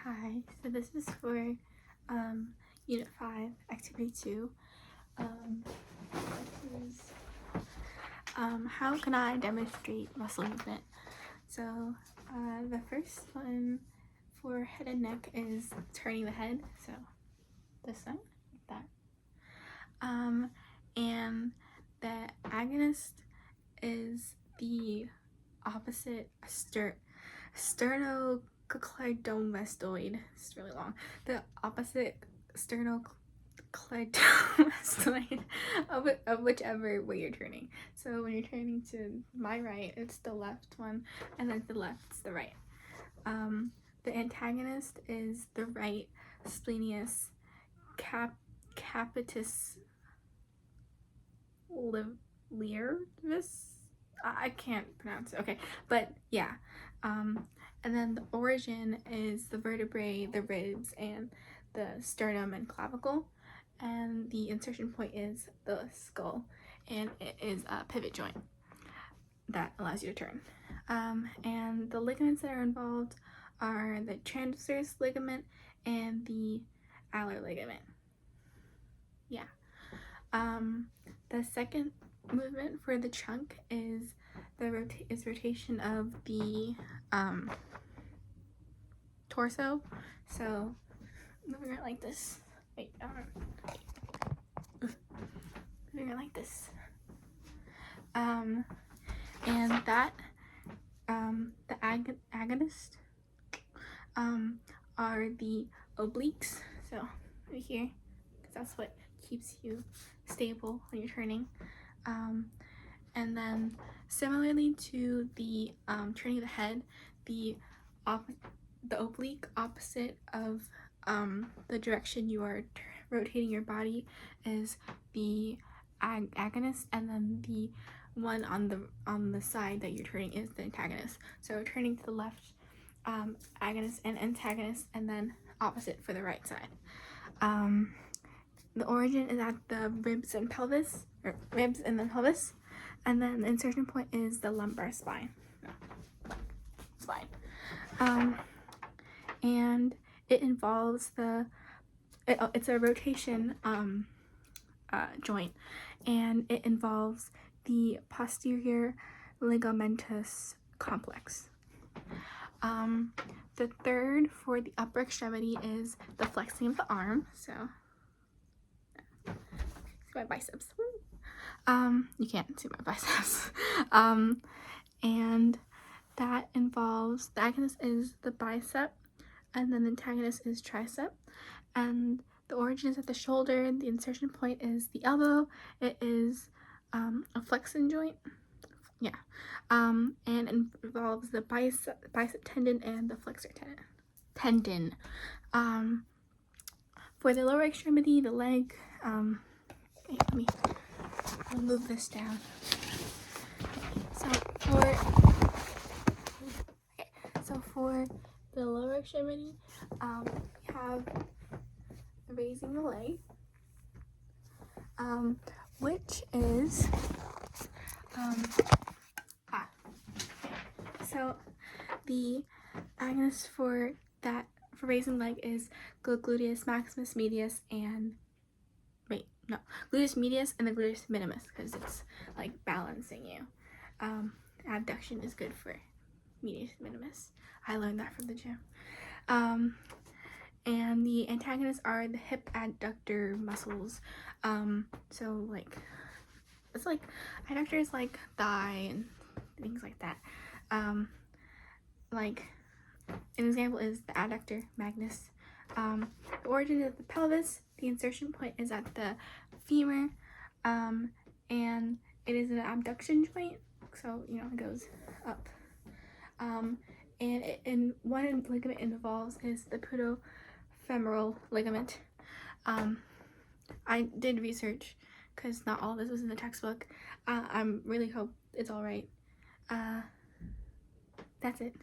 Hi, so this is for Unit 5, Activity 2. This is how can I demonstrate muscle movement? So the first one for head and neck is turning the head, so this side, like that. And the agonist is the opposite sternocleidomastoid. It's really long. The opposite sternocleidomastoid of whichever way you're turning. So when you're turning to my right, it's the left one, and then to the left, it's the right. The antagonist is the right splenius capitis levis. I can't pronounce it. Okay, but yeah. And then the origin is the vertebrae, the ribs, and the sternum and clavicle. And the insertion point is the skull, and it is a pivot joint that allows you to turn. And the ligaments that are involved are the transverse ligament and the alar ligament. Yeah. The second movement for the trunk is the rotation of the torso. So moving it like this. Wait, moving it like this. And that the agonist are the obliques. So right here, because that's what keeps you stable when you're turning. And then similarly to the turning the head, the oblique opposite of the direction you are rotating your body is the agonist, and then the one on the side that you're turning is the antagonist. So turning to the left, agonist and antagonist, and then opposite for the right side. The origin is at the ribs and pelvis, or ribs and then pelvis, and then the insertion point is the lumbar spine. And it involves it's a rotation joint, and it involves the posterior ligamentous complex. The third for the upper extremity is the flexing of the arm. So see my biceps. You can't see my biceps. And that involves, the agonist is the bicep, and then the antagonist is tricep, and the origin is at the shoulder. The insertion point is the elbow. It is a flexing joint. Yeah. And it involves the bicep tendon and the flexor tendon. For the lower extremity, the leg, let me move this down. So for the lower extremity, we have raising the leg, which is so the agonist for raising the leg is gluteus maximus medius and gluteus medius and the gluteus minimus, because it's like balancing you. Abduction is good for medius minimus. I learned that from the gym. And the antagonists are the hip adductor muscles. So like, it's like adductors like thigh and things like that. Like an example is the adductor magnus. The origin of the pelvis, the insertion point is at the femur, and it is an abduction joint, so it goes up. And one ligament it involves is the pudofemoral ligament. I did research because not all of this was in the textbook. I really hope it's all right. That's it.